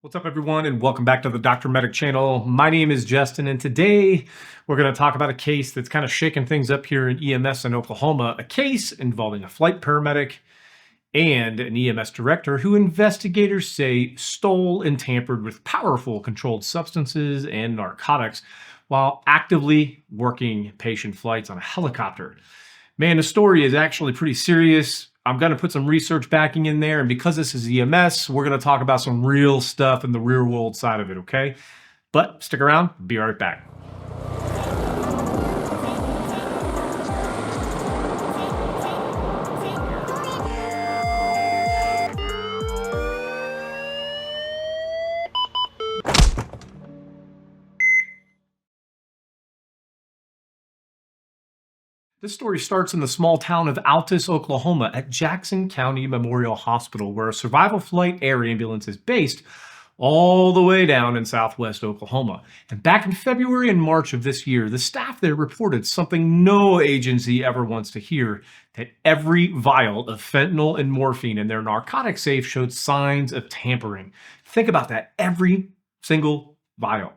What's up, everyone, and welcome back to the Dr. Medic channel. My name is Justin, and today we're going to talk about a case that's kind of shaking things up here in EMS in Oklahoma, a case involving a flight paramedic and an EMS director who investigators say stole and tampered with powerful controlled substances and narcotics while actively working patient flights on a helicopter. Man, the story is actually pretty serious. I'm going to put some research backing in there, and because this is EMS, we're going to talk about some real stuff in the real world side of it, okay? But stick around, be right back. This story starts in the small town of Altus, Oklahoma, at Jackson County Memorial Hospital, where a survival flight air ambulance is based all the way down in southwest Oklahoma. And back in February and March of this year, the staff there reported something no agency ever wants to hear, that every vial of fentanyl and morphine in their narcotic safe showed signs of tampering. Think about that, every single vial.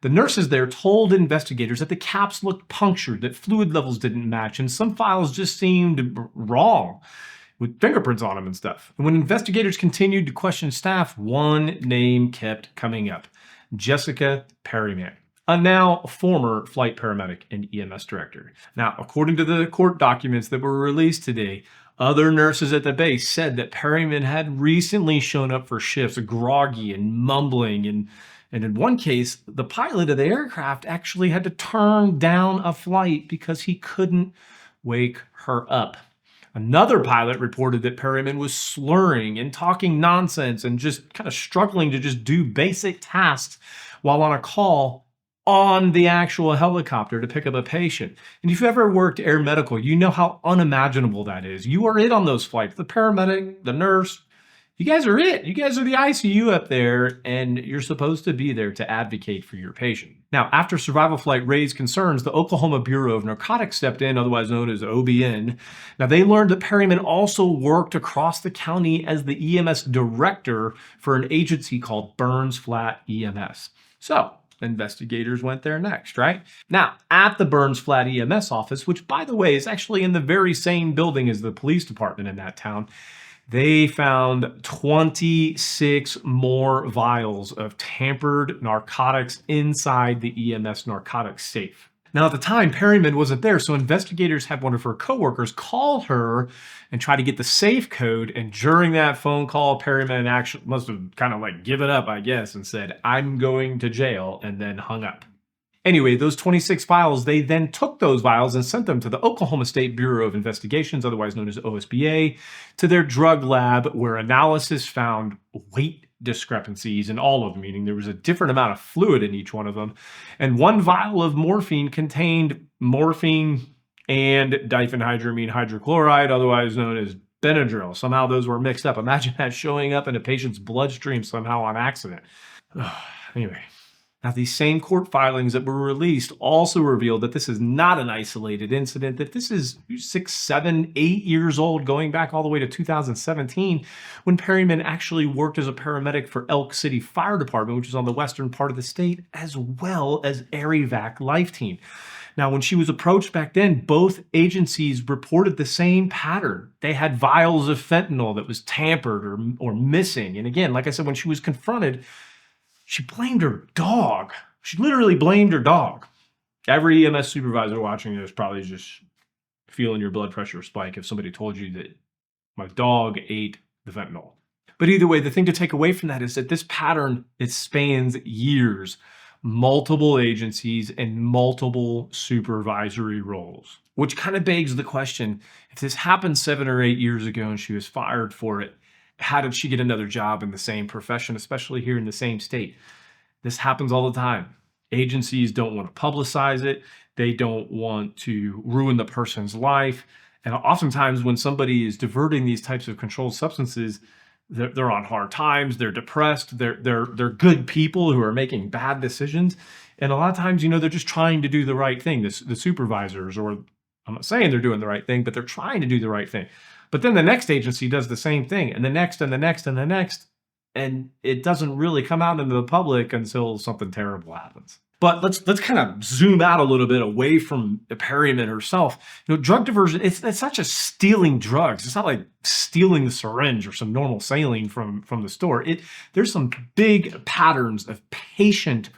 The nurses there told investigators that the caps looked punctured, that fluid levels didn't match, and some files just seemed wrong, with fingerprints on them and stuff. And when investigators continued to question staff, one name kept coming up: Jessica Perriman, a now former flight paramedic and EMS director. Now, according to the court documents that were released today, other nurses at the base said that Perriman had recently shown up for shifts groggy and mumbling, and in one case, the pilot of the aircraft actually had to turn down a flight because he couldn't wake her up. Another pilot reported that Perriman was slurring and talking nonsense and just kind of struggling to just do basic tasks while on a call on the actual helicopter to pick up a patient. And if you've ever worked air medical, you know how unimaginable that is. You are it on those flights. The paramedic, the nurse, you guys are it. You guys are the ICU up there, and you're supposed to be there to advocate for your patient. Now, after survival flight raised concerns, the Oklahoma Bureau of Narcotics stepped in, otherwise known as OBN. Now, they learned that Perriman also worked across the county as the EMS director for an agency called Burns Flat EMS. So, investigators went there next, right? Now, at the Burns Flat EMS office, which, by the way, is actually in the very same building as the police department in that town, they found 26 more vials of tampered narcotics inside the EMS narcotics safe. Now, at the time, Perriman wasn't there, so investigators had one of her coworkers call her and try to get the safe code. And during that phone call, Perriman actually must have kind of like given up, I guess, and said, "I'm going to jail," and then hung up. Anyway, those 26 vials, they then took those vials and sent them to the Oklahoma State Bureau of Investigations, otherwise known as OSBA, to their drug lab, where analysis found weight discrepancies in all of them, meaning there was a different amount of fluid in each one of them. And one vial of morphine contained morphine and diphenhydramine hydrochloride, otherwise known as Benadryl. Somehow those were mixed up. Imagine that showing up in a patient's bloodstream somehow on accident. Anyway. Now, these same court filings that were released also revealed that this is not an isolated incident, that this is 6, 7, 8 years old, going back all the way to 2017, when Perriman actually worked as a paramedic for Elk City Fire Department, which is on the western part of the state, as well as Air Evac Life Team. Now, when she was approached back then, both agencies reported the same pattern. They had vials of fentanyl that was tampered or missing. And again, like I said, when she was confronted, she blamed her dog. She literally blamed her dog. Every EMS supervisor watching this probably just feeling your blood pressure spike if somebody told you that my dog ate the fentanyl. But either way, the thing to take away from that is that this pattern, it spans years, multiple agencies, and multiple supervisory roles. Which kind of begs the question, if this happened 7 or 8 years ago and she was fired for it, how did she get another job in the same profession, especially here in the same state? This happens all the time. Agencies don't want to publicize it. They don't want to ruin the person's life. And oftentimes when somebody is diverting these types of controlled substances, they're on hard times, they're depressed, they're good people who are making bad decisions. And a lot of times, they're just trying to do the right thing. The supervisors, or I'm not saying they're doing the right thing, but they're trying to do the right thing. But then the next agency does the same thing, and the next, and the next, and the next. and it doesn't really come out into the public until something terrible happens. But let's kind of zoom out a little bit away from Perryman herself. Drug diversion, it's not just stealing drugs. It's not like stealing the syringe or some normal saline from the store. There's some big patterns of patient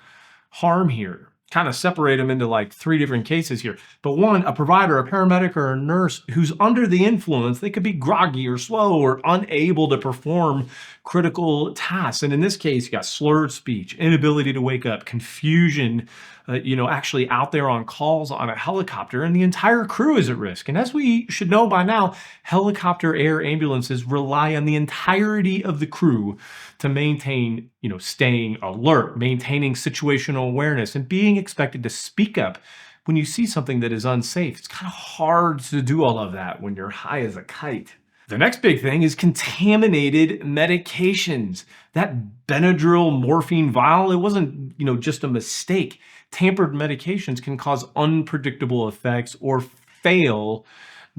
harm here. Kind of separate them into like 3 different cases here. But one, a provider, a paramedic, or a nurse who's under the influence, they could be groggy or slow or unable to perform critical tasks. And in this case, you got slurred speech, inability to wake up, confusion, actually out there on calls on a helicopter, and the entire crew is at risk. And as we should know by now, helicopter air ambulances rely on the entirety of the crew to maintain, staying alert, maintaining situational awareness, and being expected to speak up when you see something that is unsafe. It's kind of hard to do all of that when you're high as a kite. The next big thing is contaminated medications. That Benadryl morphine vial, it wasn't, just a mistake. Tampered medications can cause unpredictable effects or fail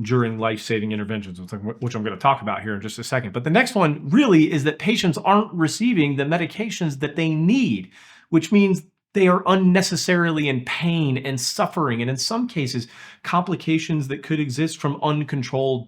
during life-saving interventions, which I'm going to talk about here in just a second. But the next one really is that patients aren't receiving the medications that they need, which means they are unnecessarily in pain and suffering, and in some cases, complications that could exist from uncontrolled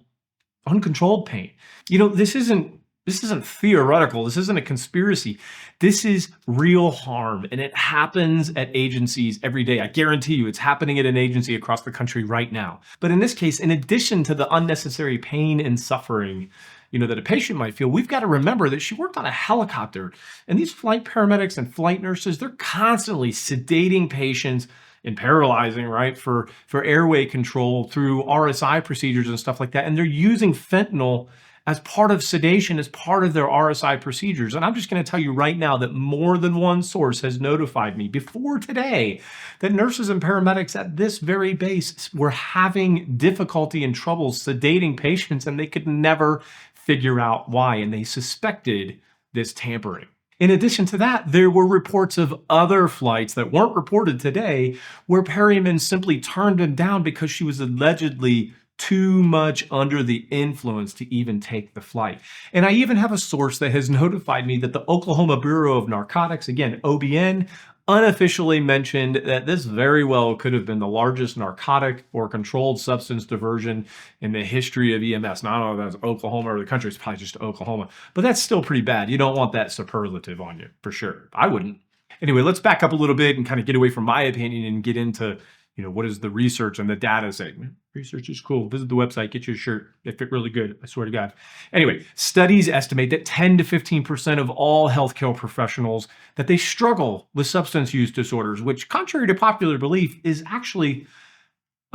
pain. This isn't theoretical. This isn't a conspiracy. This is real harm, and it happens at agencies every day. I guarantee you it's happening at an agency across the country right now. But in this case, in addition to the unnecessary pain and suffering, that a patient might feel, we've got to remember that she worked on a helicopter, and these flight paramedics and flight nurses, they're constantly sedating patients and paralyzing, right, for airway control through RSI procedures and stuff like that. And they're using fentanyl as part of sedation, as part of their RSI procedures. And I'm just going to tell you right now that more than one source has notified me before today that nurses and paramedics at this very base were having difficulty and trouble sedating patients, and they could never figure out why. And they suspected this tampering. In addition to that, there were reports of other flights that weren't reported today where Perryman simply turned them down because she was allegedly too much under the influence to even take the flight. And I even have a source that has notified me that the Oklahoma Bureau of Narcotics, again, OBN, unofficially mentioned that this very well could have been the largest narcotic or controlled substance diversion in the history of EMS. Now, I don't know if that's Oklahoma or the country, it's probably just Oklahoma, but that's still pretty bad. You don't want that superlative on you, for sure. I wouldn't. Anyway, let's back up a little bit and kind of get away from my opinion and get into what does the research and the data say? Research is cool. Visit the website, get you a shirt. They fit really good, I swear to God. Anyway, studies estimate that 10 to 15% of all healthcare professionals, that they struggle with substance use disorders, which, contrary to popular belief, is actually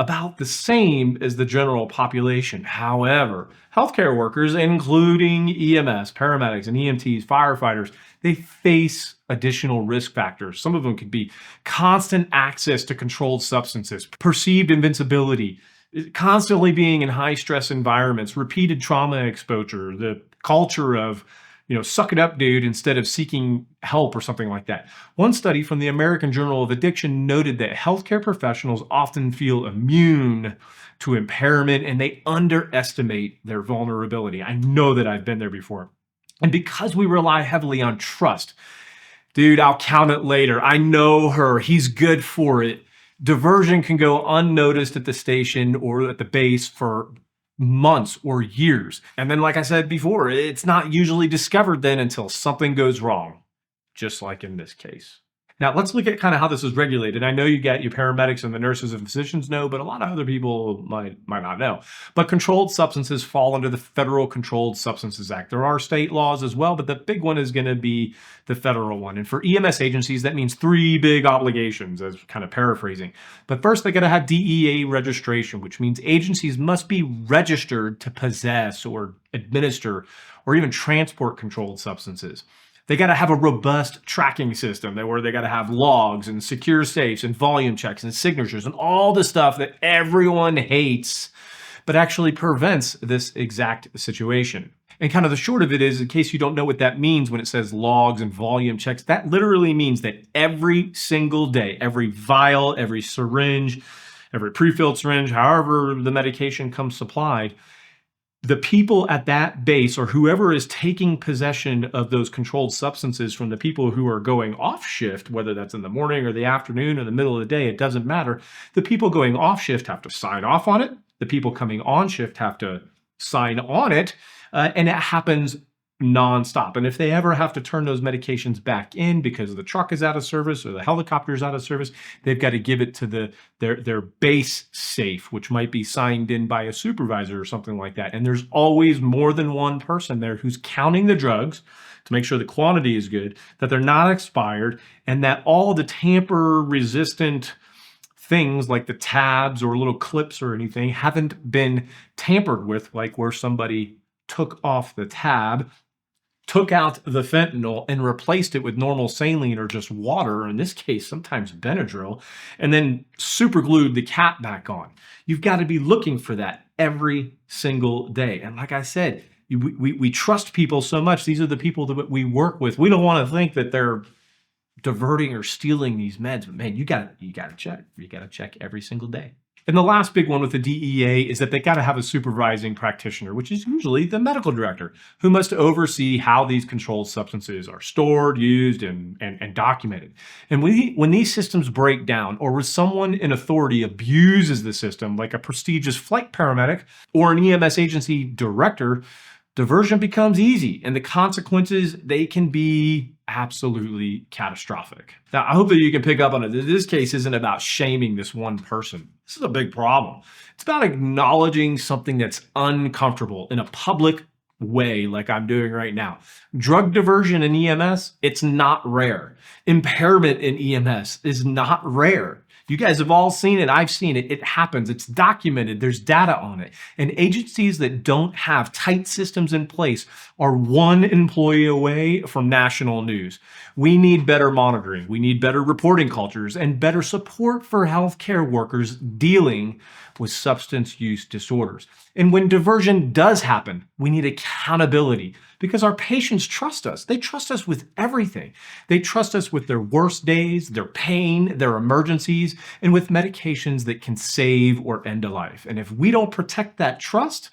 about the same as the general population. However, healthcare workers, including EMS, paramedics, and EMTs, firefighters, they face additional risk factors. Some of them could be constant access to controlled substances, perceived invincibility, constantly being in high stress environments, repeated trauma exposure, the culture of suck it up, dude, instead of seeking help or something like that. One study from the American Journal of Addiction noted that healthcare professionals often feel immune to impairment and they underestimate their vulnerability. I know that I've been there before. And because we rely heavily on trust, dude, I'll count it later. I know her. He's good for it. Diversion can go unnoticed at the station or at the base for months or years. And then, like I said before, it's not usually discovered then until something goes wrong, just like in this case. Now, let's look at kind of how this is regulated. I know you got your paramedics and the nurses and physicians know, but a lot of other people might not know. But controlled substances fall under the Federal Controlled Substances Act. There are state laws as well, but the big one is going to be the federal one. And for EMS agencies, that means 3 big obligations, as kind of paraphrasing. But first, they got to have DEA registration, which means agencies must be registered to possess or administer or even transport controlled substances. They got to have a robust tracking system where they got to have logs and secure safes and volume checks and signatures and all the stuff that everyone hates, but actually prevents this exact situation. And kind of the short of it is, in case you don't know what that means when it says logs and volume checks, that literally means that every single day, every vial, every syringe, every pre-filled syringe, however the medication comes supplied, the people at that base, or whoever is taking possession of those controlled substances from the people who are going off shift, whether that's in the morning or the afternoon or the middle of the day, it doesn't matter. The people going off shift have to sign off on it. The people coming on shift have to sign on it. And it happens nonstop. And if they ever have to turn those medications back in because the truck is out of service or the helicopter is out of service, they've got to give it to their base safe, which might be signed in by a supervisor or something like that. And there's always more than one person there who's counting the drugs to make sure the quantity is good, that they're not expired, and that all the tamper-resistant things like the tabs or little clips or anything haven't been tampered with, like where somebody took off the tab, took out the fentanyl and replaced it with normal saline or just water, or in this case, sometimes Benadryl, and then super glued the cap back on. You've got to be looking for that every single day. And like I said, we trust people so much. These are the people that we work with. We don't want to think that they're diverting or stealing these meds, but man, you got to check. You got to check every single day. And the last big one with the DEA is that they got to have a supervising practitioner, which is usually the medical director, who must oversee how these controlled substances are stored, used, and documented. And when these systems break down, or when someone in authority abuses the system, like a prestigious flight paramedic or an EMS agency director, diversion becomes easy, and the consequences, they can be absolutely catastrophic. Now, I hope that you can pick up on it. This case isn't about shaming this one person. This is a big problem. It's about acknowledging something that's uncomfortable in a public way, like I'm doing right now. Drug diversion in EMS, it's not rare. Impairment in EMS is not rare. You guys have all seen it. I've seen it. It happens. It's documented. There's data on it. And agencies that don't have tight systems in place are one employee away from national news. We need better monitoring. We need better reporting cultures and better support for healthcare workers dealing with substance use disorders. And when diversion does happen, we need accountability, because our patients trust us. They trust us with everything. They trust us with their worst days, their pain, their emergencies, and with medications that can save or end a life. And if we don't protect that trust,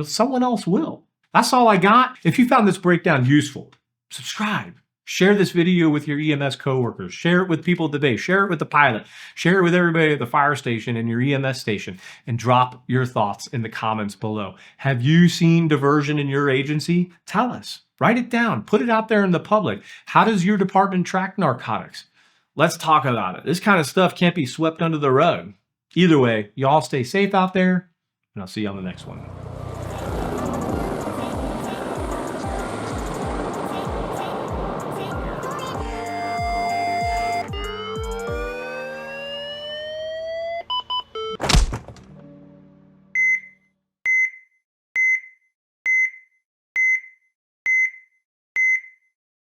someone else will. That's all I got. If you found this breakdown useful, subscribe. Share this video with your EMS coworkers. Share it with people at the base. Share it with the pilot. Share it with everybody at the fire station and your EMS station. And drop your thoughts in the comments below. Have you seen diversion in your agency? Tell us. Write it down. Put it out there in the public. How does your department track narcotics? Let's talk about it. This kind of stuff can't be swept under the rug. Either way, y'all stay safe out there, and I'll see you on the next one.